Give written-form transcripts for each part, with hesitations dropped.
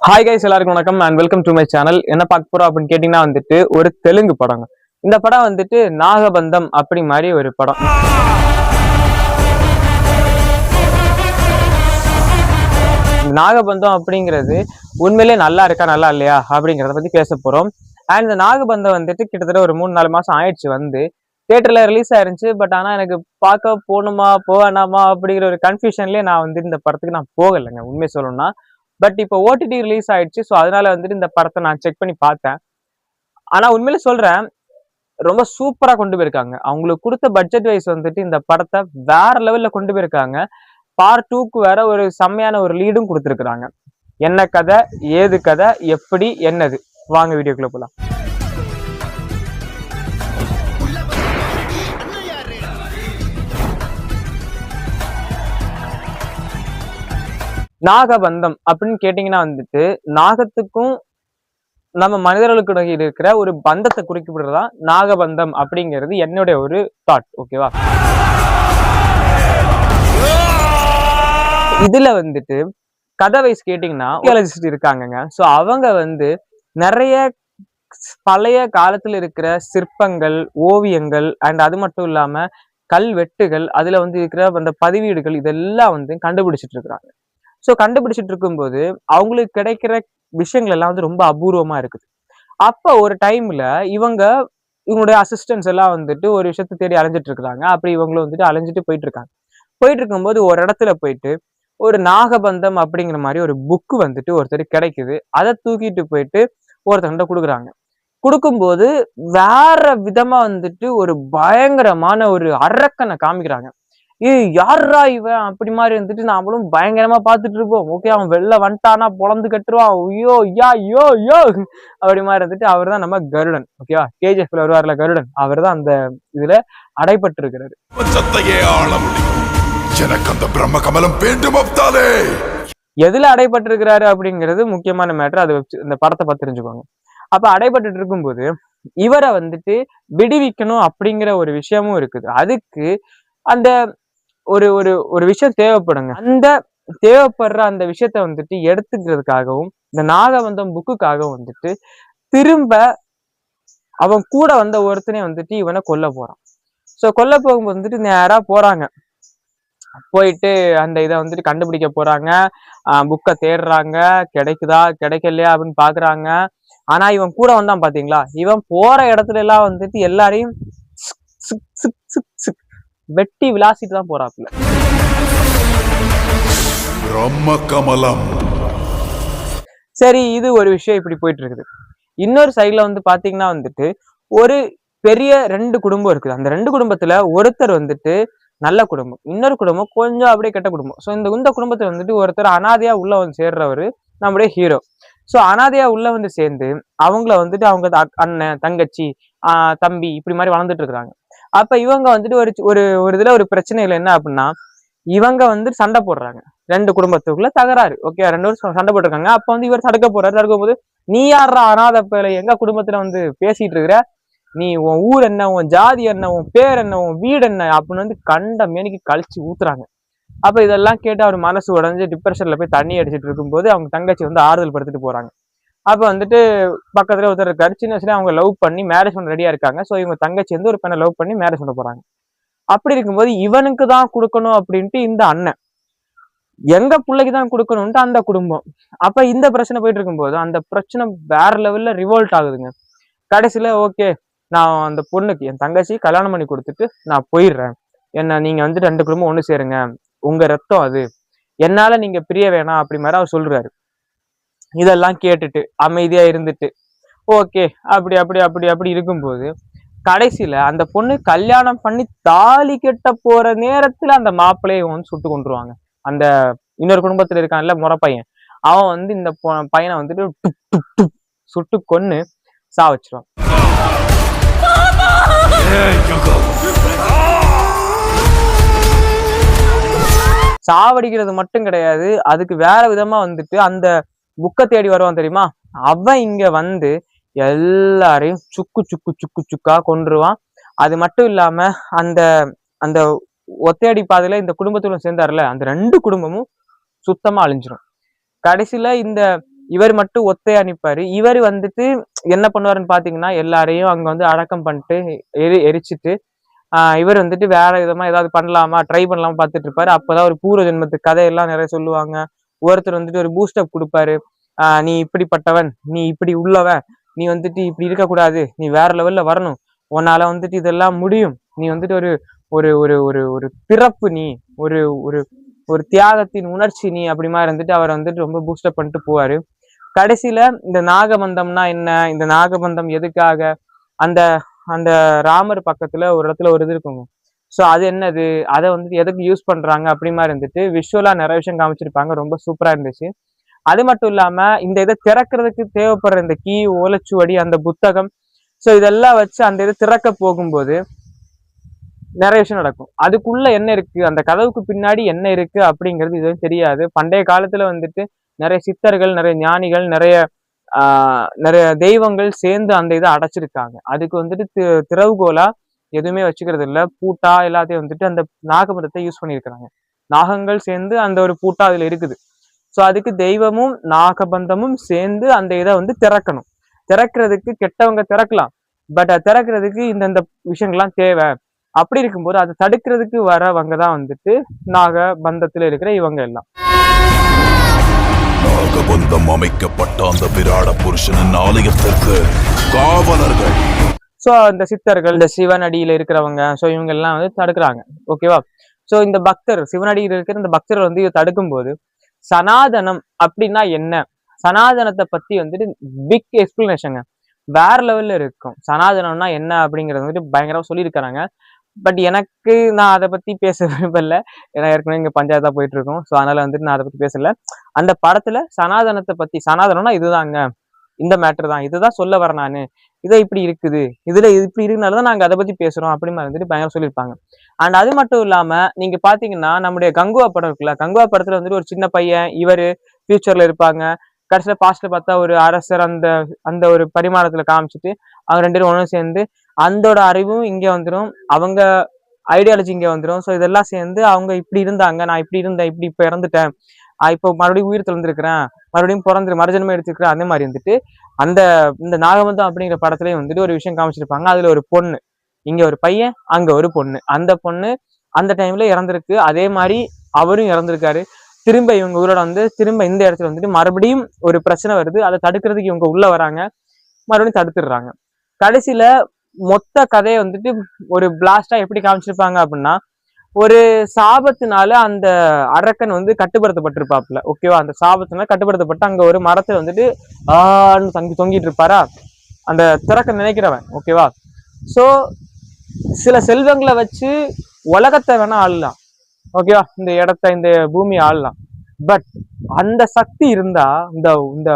Hi guys, எல்லாருக்கும் வணக்கம் and welcome to my channel. என்ன பார்க்க போறோம் அப்படின்னு கேட்டீங்கன்னா வந்துட்டு ஒரு தெலுங்கு படங்க. இந்த படம் வந்துட்டு நாகபந்தம் அப்படி மாதிரி ஒரு படம். நாகபந்தம் அப்படிங்கிறது உண்மையிலேயே நல்லா இருக்கா நல்லா இல்லையா அப்படிங்கிறத பத்தி பேச போறோம். அண்ட் இந்த நாகபந்தம் வந்துட்டு கிட்டத்தட்ட ஒரு 3-4 மாசம் ஆயிடுச்சு வந்து தியேட்டர்ல ரிலீஸ் ஆயிருந்துச்சு. பட் ஆனா எனக்கு பார்க்க போகணுமா போவேணாமா அப்படிங்கிற ஒரு கன்ஃபியூஷன்லயே நான் வந்து இந்த படத்துக்கு நான் போகலைங்க உண்மை சொல்லணும்னா. பட் இப்போ ஓடிடி ரிலீஸ் ஆயிடுச்சு. ஸோ அதனால வந்துட்டு இந்த படத்தை நான் செக் பண்ணி பார்த்தேன். ஆனா உண்மையில சொல்றேன், ரொம்ப சூப்பரா கொண்டு போயிருக்காங்க. அவங்களுக்கு கொடுத்த பட்ஜெட் வைஸ் வந்துட்டு இந்த படத்தை வேற லெவல்ல கொண்டு போயிருக்காங்க. பார்ட் 2க்கு வேற ஒரு செம்மையான ஒரு லீடும் கொடுத்துருக்காங்க. என்ன கதை, ஏது கதை, எப்படி, என்னது, வாங்க வீடியோக்குள்ள போலாம். நாகபந்தம் அப்படின்னு கேட்டீங்கன்னா வந்துட்டு நாகத்துக்கும் நம்ம மனிதர்களுக்கு இடையே இருக்கிற ஒரு பந்தத்தை குறிப்பிடுறதா நாகபந்தம் அப்படிங்கிறது என்னுடைய ஒரு தாட். ஓகேவா? இதுல வந்துட்டு கதை வைஸ் கேட்டீங்கன்னா ஆர்கியாலஜிஸ்ட் இருக்காங்கங்க. ஸோ அவங்க வந்து நிறைய பழைய காலத்துல இருக்கிற சிற்பங்கள், ஓவியங்கள் அண்ட் அது மட்டும் இல்லாம கல்வெட்டுகள், அதுல வந்து இருக்கிற அந்த பதிவீடுகள் இதெல்லாம் வந்து கண்டுபிடிச்சிட்டு இருக்கிறாங்க. ஸோ கண்டுபிடிச்சிட்டு இருக்கும்போது அவங்களுக்கு கிடைக்கிற விஷயங்கள் எல்லாம் வந்து ரொம்ப அபூர்வமா இருக்குது. அப்ப ஒரு டைம்ல இவங்களுடைய அசிஸ்டன்ஸ் எல்லாம் வந்துட்டு ஒரு விஷயத்தை தேடி அலைஞ்சிட்டு இருக்கிறாங்க. அப்படி இவங்களும் வந்துட்டு அலைஞ்சிட்டு போயிட்டு இருக்காங்க. போயிட்டு இருக்கும்போது ஒரு இடத்துல போயிட்டு ஒரு நாகபந்தம் அப்படிங்கிற மாதிரி ஒரு புக்கு வந்துட்டு ஒருத்தர் கிடைக்குது. அதை தூக்கிட்டு போயிட்டு ஒருத்தர்கிட்ட கொடுக்குறாங்க. கொடுக்கும்போது வேற விதமா வந்துட்டு ஒரு பயங்கரமான ஒரு அரக்கனை காமிக்கிறாங்க. யாரா இவன் அப்படி மாதிரி வந்துட்டு நாமளும் பயங்கரமா பாத்துட்டு இருப்போம். ஓகே, அவன் வெளில வந்துட்டானா பொழந்து கட்டுருவான். ஐயோ யா யோ யோ அப்படி மாதிரி இருந்துட்டு அவர் தான் நம்ம கருடன். ஓகேவா? கேஜிஎஃப்ல வருவார்ல கருடன், அவர் தான் அந்த இதுல அடைபட்டு இருக்கிறாரு. எதுல அடைபட்டு இருக்கிறாரு அப்படிங்கிறது முக்கியமான மேட்டர். அது இந்த படத்தை பார்த்து தெரிஞ்சுக்கோங்க. அப்ப அடைபட்டு இருக்கும்போது இவரை வந்துட்டு விடுவிக்கணும் அப்படிங்கிற ஒரு விஷயமும் இருக்குது. அதுக்கு அந்த ஒரு ஒரு ஒரு விஷயம் தேவைப்படுங்க. அந்த தேவைப்படுற அந்த விஷயத்த வந்துட்டு எடுத்துக்கிறதுக்காகவும் இந்த நாகபந்தம் புக்குக்காகவும் வந்துட்டு திரும்ப அவன் கூட வந்த ஒருத்தனே வந்துட்டு இவனை கொல்ல போறான். ஸோ கொல்ல போகும்போது வந்துட்டு நேரா போறாங்க. போயிட்டு அந்த இதை வந்துட்டு கண்டுபிடிக்க போறாங்க. புக்கை தேடுறாங்க. கிடைக்குதா கிடைக்கலையா அப்படின்னு பாக்குறாங்க. ஆனா இவன் கூட வந்தான் பாத்தீங்களா, இவன் போற இடத்துல எல்லாம் வந்துட்டு எல்லாரையும் வெட்டி விளாசிட்டு தான் போறாப்புல. சரி, இது ஒரு விஷயம் இப்படி போயிட்டு இருக்குது. இன்னொரு சைட்ல வந்து பாத்தீங்கன்னா வந்துட்டு ஒரு பெரிய 2 குடும்பம் இருக்குது. அந்த 2 குடும்பத்துல ஒருத்தர் வந்துட்டு நல்ல குடும்பம், இன்னொரு குடும்பம் கொஞ்சம் அப்படியே கெட்ட குடும்பம். ஸோ இந்த குடும்பத்துல வந்துட்டு ஒருத்தர் அனாதையா உள்ள வந்து சேர்றவரு நம்முடைய ஹீரோ. ஸோ அனாதையா உள்ள வந்து சேர்ந்து அவங்கள வந்துட்டு அவங்க அண்ணன், தங்கச்சி, தம்பி இப்படி மாதிரி வளர்ந்துட்டு இருக்கிறாங்க. அப்ப இவங்க வந்துட்டு ஒரு ஒரு இதுல ஒரு பிரச்சனைகள் என்ன அப்படின்னா, இவங்க வந்து சண்டை போடுறாங்க. 2 குடும்பத்துக்குள்ள தகராறு. ஓகே, 2 பேரும் சண்டை போட்டிருக்காங்க. அப்ப வந்து இவர் தடுக்க போறாரு. தடுக்கும் போது, நீ யாரா அனாதை பேரை எங்க குடும்பத்துல வந்து பேசிட்டு இருக்கிற, நீ உன் ஊர் என்ன, உன் ஜாதி என்ன, உன் பேர் என்ன, உன் வீடு என்ன அப்படின்னு வந்து கண்ட மேனிக்கு கழிச்சு ஊத்துறாங்க. அப்ப இதெல்லாம் கேட்டு அவர் மனசு உடஞ்சு டிப்ரெஷன்ல போய் தண்ணி அடிச்சிட்டு இருக்கும்போது அவங்க தங்கச்சி வந்து ஆறுதல் படுத்திட்டு போறாங்க. அப்ப வந்துட்டு பக்கத்துல ஒருத்தர் இருக்காரு. சின்ன வயசுல அவங்க லவ் பண்ணி மேரேஜ் பண்ண ரெடியா இருக்காங்க. ஸோ இவங்க தங்கச்சி வந்து ஒரு பெண்ணை லவ் பண்ணி மேரேஜ் பண்ண போறாங்க. அப்படி இருக்கும்போது இவனுக்கு தான் கொடுக்கணும் அப்படின்ட்டு இந்த அண்ணன், எங்க பிள்ளைக்கு தான் கொடுக்கணும்ட்டு அந்த குடும்பம். அப்ப இந்த பிரச்சனை போயிட்டு இருக்கும்போது அந்த பிரச்சனை வேற லெவல்ல ரிவோல்ட் ஆகுதுங்க. கடைசியில ஓகே, நான் அந்த பொண்ணுக்கு என் தங்கச்சி கல்யாணம் பண்ணி கொடுத்துட்டு நான் போயிடுறேன். என்ன நீங்க வந்து 2 குடும்பம் ஒண்ணு சேருங்க, உங்க ரத்தம் அது, என்னால நீங்க பிரிய வேணாம் அப்படி மாதிரி அவர் சொல்றாரு. இதெல்லாம் கேட்டுட்டு அமைதியா இருந்துட்டு ஓகே அப்படி அப்படி அப்படி அப்படி இருக்கும்போது கடைசியில அந்த பொண்ணு கல்யாணம் பண்ணி தாலி கட்ட போற நேரத்துல அந்த மாப்பிள்ளையை வந்து சுட்டு கொண்டுருவாங்க. அந்த இன்னொரு குடும்பத்துல இருக்கான்ல முறை பையன், அவன் வந்து இந்த பையனை வந்துட்டு டுப் டுப் டுப் சுட்டு கொன்னு சாவச்சிருவான். சாவடிக்கிறது மட்டும் கிடையாது, அதுக்கு வேற விதமா வந்துட்டு அந்த புக்கை தேடி வருவான் தெரியுமா, அவன் இங்க வந்து எல்லாரையும் சுக்கு சுக்கு சுக்கு சுக்கா கொன்றுவான். அது மட்டும் இல்லாம அந்த அந்த ஒத்தையடி பாதையில இந்த குடும்பத்துடன் சேர்ந்தாருல, அந்த 2 குடும்பமும் சுத்தமா அழிஞ்சிரும். கடைசியில இந்த இவர் மட்டும் ஒத்தையா நிப்பாரு. இவர் வந்துட்டு என்ன பண்ணுவாருன்னு பாத்தீங்கன்னா, எல்லாரையும் அங்க வந்து அடக்கம் பண்ணிட்டு எரிச்சிட்டு இவர் வந்துட்டு வேற விதமா ஏதாவது பண்ணலாமா ட்ரை பண்ணலாமா பார்த்துட்டு இருப்பாரு. அப்பதான் ஒரு பூர்வ ஜென்மத்து கதையெல்லாம் நிறைய சொல்லுவாங்க. ஒருத்தர் வந்துட்டு ஒரு பூஸ்டப் கொடுப்பாரு. நீ இப்படிப்பட்டவன், நீ இப்படி உள்ளவன், நீ வந்துட்டு இப்படி இருக்கக்கூடாது, நீ வேற லெவல்ல வரணும், உன்னால வந்துட்டு இதெல்லாம் முடியும், நீ வந்துட்டு ஒரு ஒரு ஒரு ஒரு ஒரு பிறப்பு, நீ ஒரு ஒரு ஒரு தியாகத்தின் உணர்ச்சி நீ, அப்படி மாதிரி இருந்துட்டு அவர் வந்துட்டு ரொம்ப பூஸ்டப் பண்ணிட்டு போவாரு. கடைசியில இந்த நாகபந்தம்னா என்ன, இந்த நாகபந்தம் எதுக்காக, அந்த அந்த ராமர் பக்கத்துல ஒரு இடத்துல ஒரு இது இருக்குங்க. ஸோ அது என்னது, அதை வந்துட்டு எதுக்கு யூஸ் பண்றாங்க அப்படி மாதிரி இருந்துட்டு விஷுவலா நிறைய விஷயம் காமிச்சிருப்பாங்க. ரொம்ப சூப்பரா இருந்துச்சு. அது மட்டும் இல்லாம இந்த இதை திறக்கிறதுக்கு தேவைப்படுற இந்த கீ, ஓலைச்சுவடி, அந்த புத்தகம், ஸோ இதெல்லாம் வச்சு அந்த இதை திறக்க போகும்போது நிறைய விஷயம் நடக்கும். அதுக்குள்ள என்ன இருக்கு, அந்த கதவுக்கு பின்னாடி என்ன இருக்கு அப்படிங்கிறது இது தெரியாது. பண்டைய காலத்துல வந்துட்டு நிறைய சித்தர்கள், நிறைய ஞானிகள், நிறைய தெய்வங்கள் சேர்ந்து அந்த இதை அடைச்சிருக்காங்க. அதுக்கு வந்துட்டு திறவுகோலா எதுவுமே வச்சுக்கிறது இல்லை, பூட்டா எல்லாத்தையும் வந்துட்டு அந்த நாகபந்தத்தை யூஸ் பண்ணியிருக்கிறாங்க. நாகங்கள் சேர்ந்து அந்த ஒரு பூட்டா அதுல இருக்குது. ஸோ அதுக்கு தெய்வமும் நாகபந்தமும் சேர்ந்து அந்த இதை வந்து திறக்கணும். திறக்கிறதுக்கு கெட்டவங்க திறக்கலாம், பட் அது திறக்கிறதுக்கு இந்தந்த விஷயங்கள்லாம் தேவை. அப்படி இருக்கும்போது அதை தடுக்கிறதுக்கு வரவங்க தான் வந்துட்டு நாகபந்தத்துல இருக்கிற இவங்க எல்லாம். நாகபந்தம் அமைக்கப்பட்ட அந்த விராட புருஷனின் ஆலயத்திற்கு காவலர்கள், சோ இந்த சித்தர்கள், இந்த சிவனடியில இருக்கிறவங்க, சோ இவங்க எல்லாம் வந்து தடுக்கிறாங்க. ஓகேவா? சோ இந்த பக்தர், சிவனடியில் இருக்கிற இந்த பக்தர் வந்து இதை தடுக்கும் போது, சனாதனம் அப்படின்னா என்ன, சனாதனத்தை பத்தி வந்துட்டு பிக் எக்ஸ்பிளனேஷன் வேற லெவல்ல இருக்கும். சனாதனம்னா என்ன அப்படிங்கறது வந்துட்டு பயங்கரமா சொல்லியிருக்கிறாங்க. பட் எனக்கு நான் அதை பத்தி பேச விரும்பல. ஏன்னா ஏற்கனவே இங்க பஞ்சாயத்தா போயிட்டு இருக்கோம். ஸோ அதனால வந்துட்டு நான் அதை பத்தி பேசல. அந்த படத்துல சனாதனத்தை பத்தி, சனாதனம்னா இதுதாங்க, இந்த மேட்டர் தான், இதுதான் சொல்ல வரேன் நானு, இதை இப்படி இருக்குது, இதுல இப்படி இருக்குனாலதான் நாங்க அதை பத்தி பேசுறோம் அப்படின்னு வந்துட்டு பயங்கரம் சொல்லியிருப்பாங்க. அண்ட் அது மட்டும் இல்லாம நீங்க பாத்தீங்கன்னா நம்முடைய கங்குவா படம் இருக்குல்ல, கங்குவா படத்துல வந்துட்டு ஒரு சின்ன பையன் இவரு ஃபியூச்சர்ல இருப்பாங்க. கடைசியில பாஸ்ட்ல பார்த்தா ஒரு அரசர் அந்த அந்த ஒரு பரிமாணத்துல காமிச்சிட்டு அவங்க ரெண்டு பேரும் ஒன்றும் சேர்ந்து அந்தோட அறிவும் இங்க வந்துடும், அவங்க ஐடியாலஜி இங்க வந்துடும். ஸோ இதெல்லாம் சேர்ந்து அவங்க இப்படி இருந்தாங்க, நான் இப்படி இருந்தேன், இப்படி இப்ப இறந்துட்டேன், இப்போ மறுபடியும் உயிர் திறந்திருக்கிறேன், மறுபடியும் பிறந்து மறுஜன்மம் எடுத்துக்கிறேன், அந்த மாதிரி வந்துட்டு அந்த இந்த நாகபந்தம் அப்படிங்கிற படத்துலயும் வந்துட்டு ஒரு விஷயம் காமிச்சிருப்பாங்க. அதுல ஒரு பொண்ணு, இங்க ஒரு பையன், அங்க ஒரு பொண்ணு, அந்த பொண்ணு அந்த டைம்ல இறந்துருக்கு, அதே மாதிரி அவரும் இறந்திருக்காரு. திரும்ப இவங்க ஊரோட வந்து திரும்ப இந்த இடத்துல வந்துட்டு மறுபடியும் ஒரு பிரச்சனை வருது, அதை தடுக்கிறதுக்கு இவங்க உள்ள வராங்க, மறுபடியும் தடுத்துடுறாங்க. கடைசியில மொத்த கதையை வந்துட்டு ஒரு பிளாஸ்டா எப்படி காமிச்சிருப்பாங்க அப்படின்னா, ஒரு சாபத்தினால அந்த அரக்கன் வந்து கட்டுப்படுத்தப்பட்டிருப்பாப்ல. ஓகேவா? அந்த சாபத்தினால கட்டுப்படுத்தப்பட்டு அங்க ஒரு மரத்தை வந்துட்டு ஆன்னு தொங்கிட்டு இருப்பாரா அந்த திறக்க நினைக்கிறவன். ஓகேவா? சோ சில செல்வங்களை வச்சு உலகத்தை வேணா ஆளலாம். ஓகேவா? இந்த இடத்த, இந்த பூமியை ஆளலாம். பட் அந்த சக்தி இருந்தா இந்த இந்த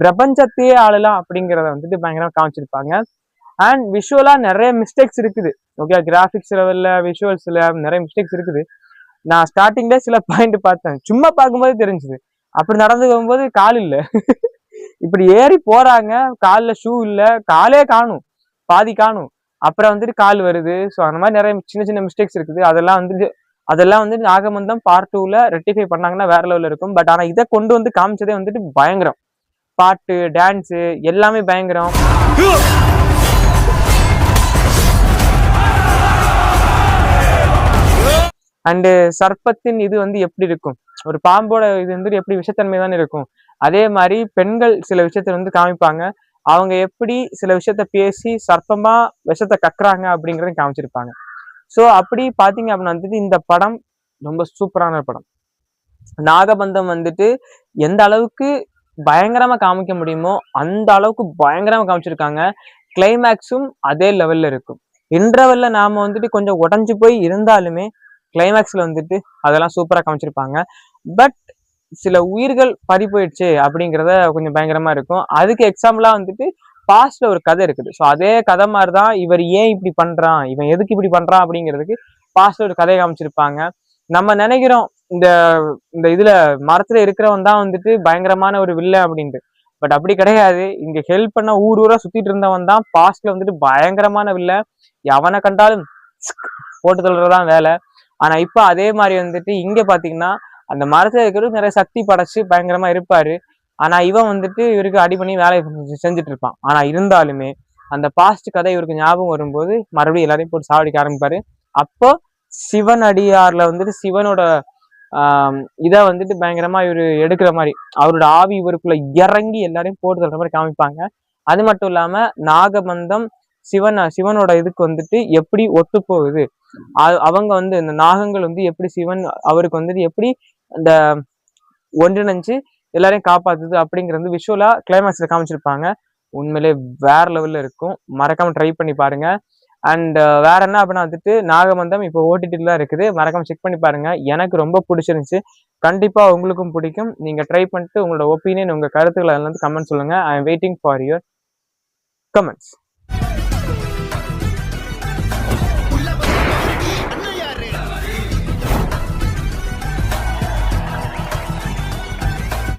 பிரபஞ்சத்தையே ஆளலாம் அப்படிங்கிறத வந்துட்டு பயங்கரமா காமிச்சிருப்பாங்க. அண்ட் விஷுவலா நிறைய மிஸ்டேக்ஸ் இருக்குது. ஓகே, கிராபிக்ஸ் லெவல்ல, விஷுவல்ஸ்ல நிறைய மிஸ்டேக்ஸ் இருக்குது. நான் ஸ்டார்டிங்ல சில பாயிண்ட் பார்த்தேன், சும்மா பார்க்கும்போது தெரிஞ்சுது. அப்படி நடந்து போகும்போது கால் இல்லை, இப்படி ஏறி போறாங்க, கால்ல ஷூ இல்ல, காலே காணும், பாதி காணும், அப்புறம் வந்துட்டு கால் வருது. ஸோ அந்த மாதிரி நிறைய சின்ன சின்ன மிஸ்டேக்ஸ் இருக்குது. அதெல்லாம் வந்து நாகபந்தம் பார்ட் 2ல ரெக்டிஃபை பண்ணாங்கன்னா வேற லெவல்ல இருக்கும். பட் ஆனா இதை கொண்டு வந்து காமிச்சதே வந்துட்டு பயங்கரம். பாட்டு, டான்ஸு எல்லாமே பயங்கரம். அண்டு சர்ப்பத்தின் இது வந்து எப்படி இருக்கும், ஒரு பாம்போட இது வந்து எப்படி விஷத்தன்மை தான் இருக்கும். அதே மாதிரி பெண்கள் சில விஷயத்த வந்து காமிப்பாங்க, அவங்க எப்படி சில விஷயத்த பேசி சர்ப்பமா விஷத்தை கக்குறாங்க அப்படிங்கறத காமிச்சிருப்பாங்க. ஸோ அப்படி பாத்தீங்க அப்படின்னா வந்துட்டு இந்த படம் ரொம்ப சூப்பரான படம். நாகபந்தம் வந்துட்டு எந்த அளவுக்கு பயங்கரமா காமிக்க முடியுமோ அந்த அளவுக்கு பயங்கரமா காமிச்சிருக்காங்க. கிளைமேக்ஸும் அதே லெவல்ல இருக்கும். இன்டர்வெல்ல நாம வந்துட்டு கொஞ்சம் உடஞ்சு போய் இருந்தாலுமே கிளைமேக்ஸ்ல வந்துட்டு அதெல்லாம் சூப்பரா காமிச்சிருப்பாங்க. பட் சில உயிர்கள் பறி போயிடுச்சு அப்படிங்கிறத கொஞ்சம் பயங்கரமா இருக்கும். அதுக்கு எக்ஸாம்பிளா வந்துட்டு பாஸ்ட்ல ஒரு கதை இருக்குது. ஸோ அதே கதை மாதிரிதான் இவர் ஏன் இப்படி பண்றான், இவன் எதுக்கு இப்படி பண்றான் அப்படிங்கிறதுக்கு பாஸ்ட்ல ஒரு கதையை காமிச்சிருப்பாங்க. நம்ம நினைக்கிறோம் இந்த இந்த இதுல மரத்துல இருக்கிறவன் தான் வந்துட்டு பயங்கரமான ஒரு வில்லன் அப்படின்ட்டு. பட் அப்படி கிடையாது. இங்க ஹெல்ப் பண்ண ஊர் ஊரா சுத்திட்டு இருந்தவன் தான் பாஸ்ட்ல வந்துட்டு பயங்கரமான வில்லன். எவனை கண்டாலும் போட்டு தள்ளுறதான் வேலை. ஆனா இப்ப அதே மாதிரி வந்துட்டு இங்க பாத்தீங்கன்னா அந்த மரத்துல இருக்கிறது நிறைய சக்தி படைச்சு பயங்கரமா இருப்பாரு. ஆனா இவன் வந்துட்டு இவருக்கு அடி பண்ணி வேலையை செஞ்சுட்டு இருப்பான். ஆனா இருந்தாலுமே அந்த பாஸ்ட் கதை இவருக்கு ஞாபகம் வரும்போது மறுபடியும் எல்லாரையும் போட்டு சாவடிக்க ஆரம்பிப்பாரு. அப்போ சிவன் அடியார்ல வந்துட்டு சிவனோட இதை வந்துட்டு பயங்கரமா இவரு எடுக்கிற மாதிரி அவரோட ஆவி இவருக்குள்ள இறங்கி எல்லாரையும் போட்டு தள்ளுற மாதிரி காமிப்பாங்க. அது மட்டும் இல்லாம நாகபந்தம் சிவனோட இதுக்கு வந்துட்டு எப்படி ஒத்து போகுது, அவங்க வந்து இந்த நாகங்கள் வந்து எப்படி சிவன் அவருக்கு வந்துட்டு எப்படி அந்த ஒன்றிணைஞ்சு எல்லாரையும் காப்பாத்துது அப்படிங்கிறது விஷுவலா கிளைமேக்ஸ்ல காமிச்சிருப்பாங்க. உண்மையிலே வேற லெவல்ல இருக்கும். மறக்காம ட்ரை பண்ணி பாருங்க. அண்ட் வேற என்ன அப்படின்னா வந்துட்டு நாகபந்தம் இப்போ ஓடிடில தான் இருக்குது. மறக்காம செக் பண்ணி பாருங்க. எனக்கு ரொம்ப பிடிச்சிருந்துச்சு. கண்டிப்பா உங்களுக்கும் பிடிக்கும். நீங்க ட்ரை பண்ணிட்டு உங்களோட ஒப்பீனியன், உங்க கருத்துக்களை வந்து கமெண்ட் சொல்லுங்க. I am waiting for your comments.